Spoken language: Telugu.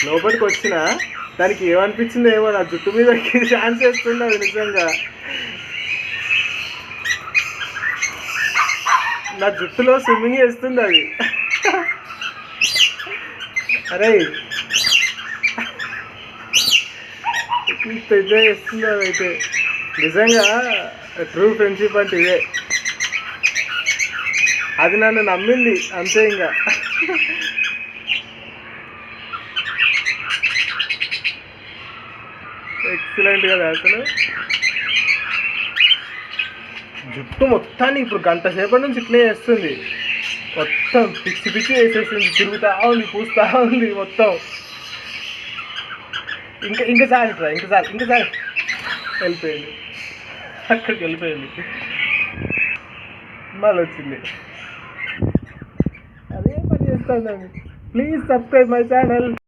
లోపలికి వచ్చిన దానికి ఏమనిపించిందో ఏమో, నా జుట్టు మీద ఛాన్స్ వేస్తుంది అది. నిజంగా నా జుట్టులో స్విమ్మింగ్ చేస్తుంది అది. అరే ఇంత ఎంజాయ్ చేస్తుంది అదైతే. నిజంగా ట్రూ ఫ్రెండ్షిప్ అంటే ఇదే. అది నన్ను నమ్మింది అంతే. ఇంకా ఎక్సలెంట్ కదా అసలు. జుట్టు మొత్తాన్ని ఇప్పుడు గంట సేపటి నుంచి ఇట్లే చేస్తుంది. మొత్తం పిచ్చి పిచ్చి వేసేస్తుంది, తిరుగుతూ ఉంది, పూస్తూ ఉంది మొత్తం. ఇంకా చాలు వెళ్ళిపోయింది, అక్కడికి వెళ్ళిపోయింది. మళ్ళీ వచ్చింది. అదే పని చేస్తాను. Please subscribe my channel.